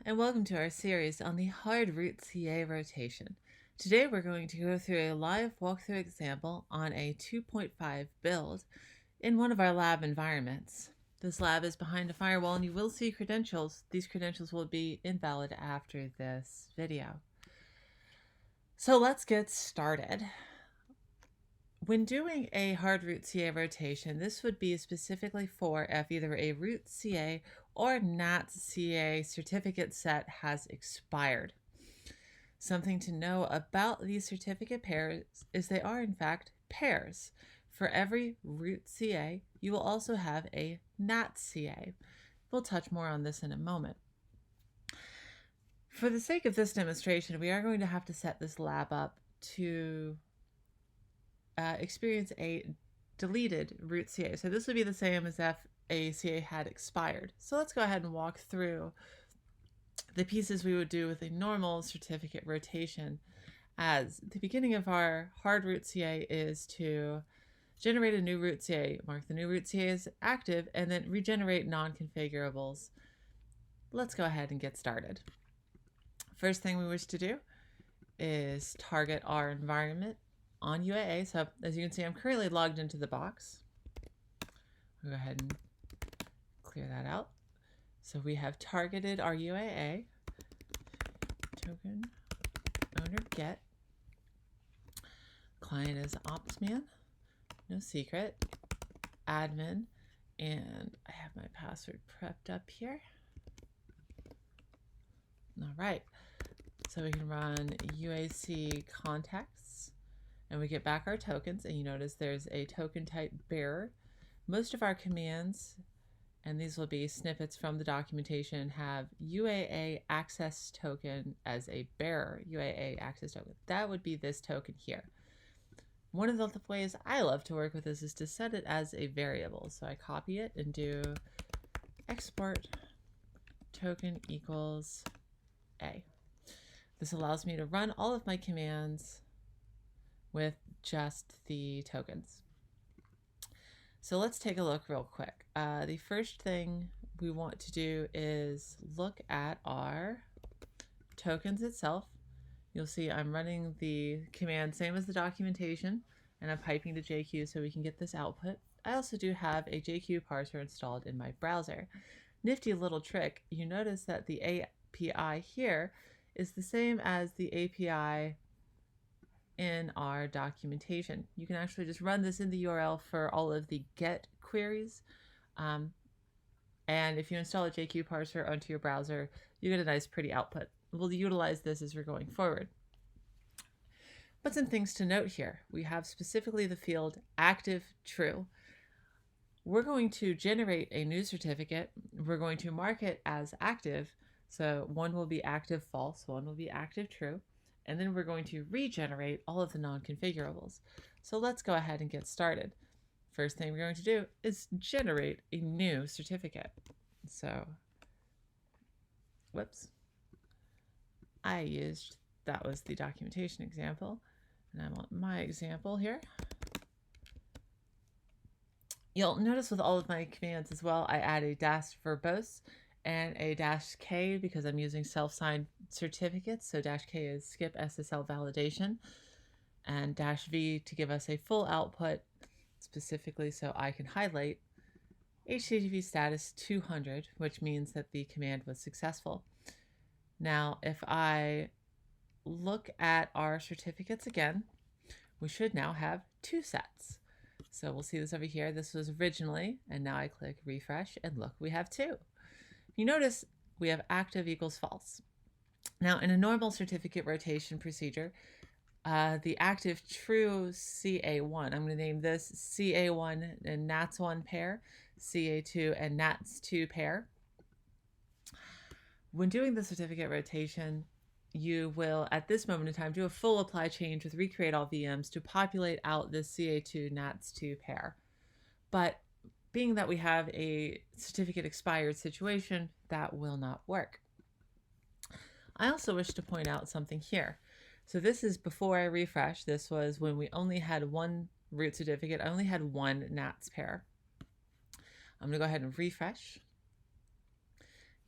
and welcome to our series on the hard root CA rotation. Today we're going to go through a live walkthrough example on a 2.5 build in one of our lab environments. This lab is behind a firewall and you will see credentials. These credentials will be invalid after this video. So let's get started. When doing a hard root CA rotation, this would be specifically for if either a root CA or NAT CA certificate set has expired. Something to know about these certificate pairs is they are in fact pairs. For every root CA, you will also have a NAT CA. We'll touch more on this in a moment. For the sake of this demonstration, we are going to have to set this lab up to experience a deleted root CA. So this would be the same as if a CA had expired. So let's go ahead and walk through the pieces we would do with a normal certificate rotation. As the beginning of our hard root CA is to generate a new root CA, mark the new root CA as active, and then regenerate non-configurables. Let's go ahead and get started. First thing we wish to do is target our environment on UAA. So as you can see, I'm currently logged into the box. I'll go ahead and clear that out. So we have targeted our UAA. Token owner get. Client is opsman, no secret, admin, and I have my password prepped up here. All right, so we can run UAC contacts. And we get back our tokens, and you notice there's a token type bearer. Most of our commands, and these will be snippets from the documentation, have UAA access token as a bearer. UAA access token. That would be this token here. One of the ways I love to work with this is to set it as a variable. So I copy it and do export token equals A. This allows me to run all of my commands with just the tokens. So let's take a look real quick. The first thing we want to do is look at our tokens itself. You'll see I'm running the command same as the documentation, and I'm piping to JQ so we can get this output. I also do have a JQ parser installed in my browser. Nifty little trick, you notice that the API here is the same as the API in our documentation. You can actually just run this in the URL for all of the GET queries. And if you install a JQ parser onto your browser, you get a nice pretty output. We'll utilize this as we're going forward. But some things to note here. We have specifically the field active true. We're going to generate a new certificate. We're going to mark it as active. So one will be active false, one will be active true. And then we're going to regenerate all of the non-configurables. So let's go ahead and get started. First thing we're going to do is generate a new certificate. So, whoops. That was the documentation example, and I'm on my example here. You'll notice with all of my commands as well, I add a dash verbose and a -K because I'm using self-signed certificates. So -K is skip SSL validation, and -V to give us a full output specifically so I can highlight HTTP status 200, which means that the command was successful. Now, if I look at our certificates again, we should now have two sets. So we'll see this over here. This was originally, and now I click refresh and look, we have two. You notice we have active equals false. Now, in a normal certificate rotation procedure, the active true CA1, I'm going to name this CA1 and NATS1 pair, CA2 and NATS2 pair. When doing the certificate rotation, you will, at this moment in time, do a full apply change with recreate all VMs to populate out this CA2 NATS2 pair. But being that we have a certificate expired situation, that will not work. I also wish to point out something here. So this is before I refresh. This was when we only had one root certificate. I only had one NATS pair. I'm going to go ahead and refresh.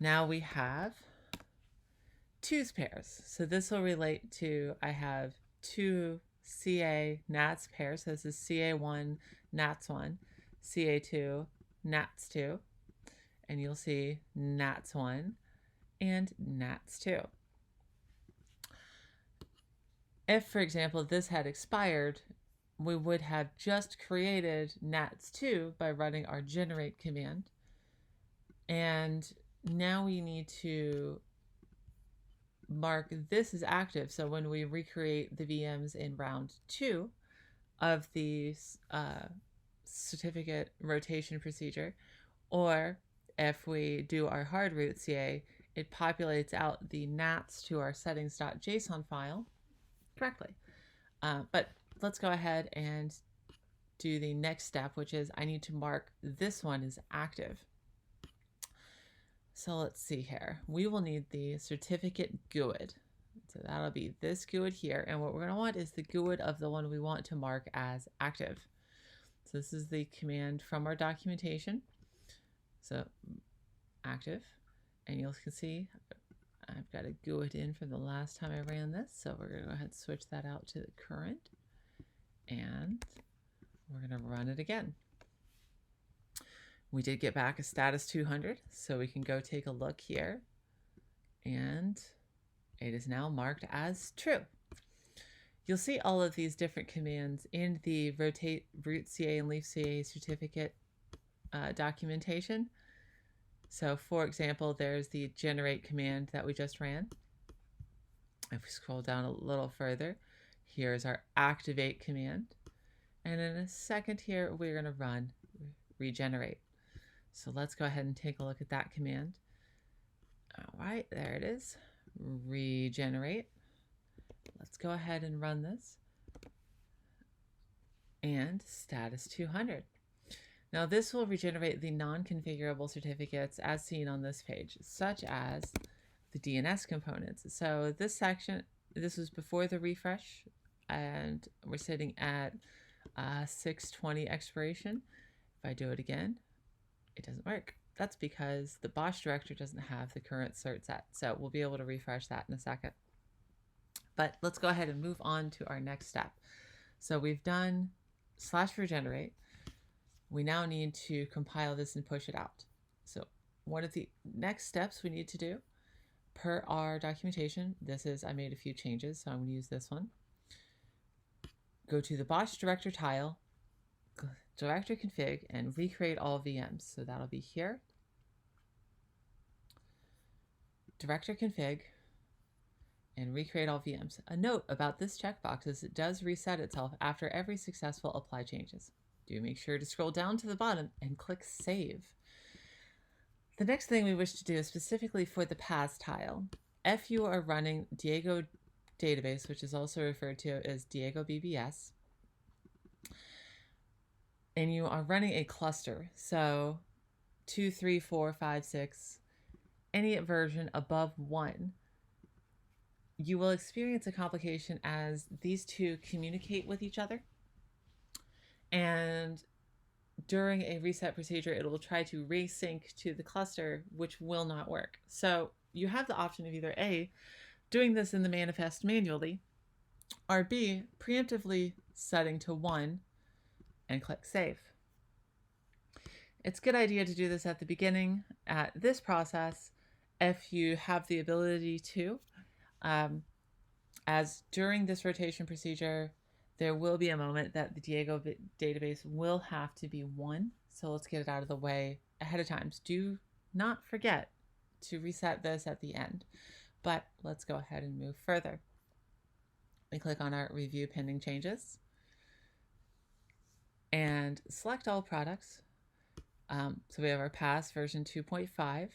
Now we have twos pairs. So this will relate to, I have two CA NATS pairs. So this is CA1 NATS1, CA2 NATS2, and you'll see NATS1 and NATS2. If, for example, this had expired, we would have just created NATS2 by running our generate command. And now we need to mark this as active. So when we recreate the VMs in round 2 of the certificate rotation procedure, or if we do our hard root CA, it populates out the NATS to our settings.json file correctly. But let's go ahead and do the next step, which is I need to mark this one as active. So let's see here. We will need the certificate GUID. So that'll be this GUID here. And what we're going to want is the GUID of the one we want to mark as active. So this is the command from our documentation. So active. And you can see I've got a GUID in from the last time I ran this. So we're going to go ahead and switch that out to the current. And we're going to run it again. We did get back a status 200, so we can go take a look here, and it is now marked as true. You'll see all of these different commands in the rotate root CA and leaf CA certificate documentation. So for example, there's the generate command that we just ran. If we scroll down a little further, here's our activate command. And in a second here, we're going to run regenerate. So let's go ahead and take a look at that command. All right, there it is. Regenerate. Let's go ahead and run this. And status 200. Now this will regenerate the non-configurable certificates as seen on this page, such as the DNS components. So this section, this was before the refresh, and we're sitting at 620 expiration. If I do it again, it doesn't work. That's because the Bosh director doesn't have the current cert set. So we'll be able to refresh that in a second. But let's go ahead and move on to our next step. So we've done /regenerate. We now need to compile this and push it out. So one of the next steps we need to do per our documentation, this is, I made a few changes, so I'm going to use this one. Go to the Bosh director tile, director config, and recreate all VMs. So that'll be here. Director config and recreate all VMs. A note about this checkbox is it does reset itself after every successful apply changes. Do make sure to scroll down to the bottom and click save. The next thing we wish to do is specifically for the paths tile. If you are running Diego database, which is also referred to as Diego BBS, and you are running a cluster, so 2, 3, 4, 5, 6, any version above 1, you will experience a complication as these two communicate with each other. And during a reset procedure, it will try to resync to the cluster, which will not work. So you have the option of either A, doing this in the manifest manually, or B, preemptively setting to 1 and click save. It's a good idea to do this at the beginning at this process if you have the ability to, as during this rotation procedure, there will be a moment that the Diego database will have to be 1. So let's get it out of the way ahead of time. Do not forget to reset this at the end, but let's go ahead and move further. We click on our review pending changes and select all products. So we have our pass version 2.5.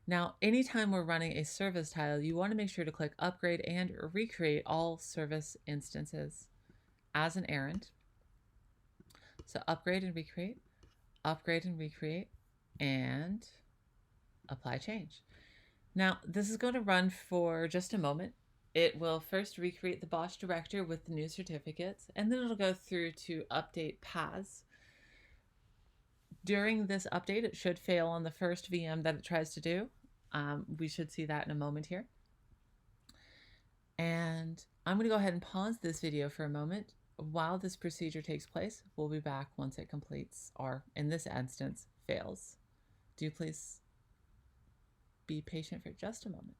Now, anytime we're running a service tile, you want to make sure to click upgrade and recreate all service instances as an errand. So upgrade and recreate, and apply change. Now, this is going to run for just a moment. It will first recreate the Bosh director with the new certificates, and then it'll go through to update paths. During this update, it should fail on the first VM that it tries to do. We should see that in a moment here. And I'm going to go ahead and pause this video for a moment. While this procedure takes place, we'll be back once it completes, or in this instance, fails. Do please be patient for just a moment.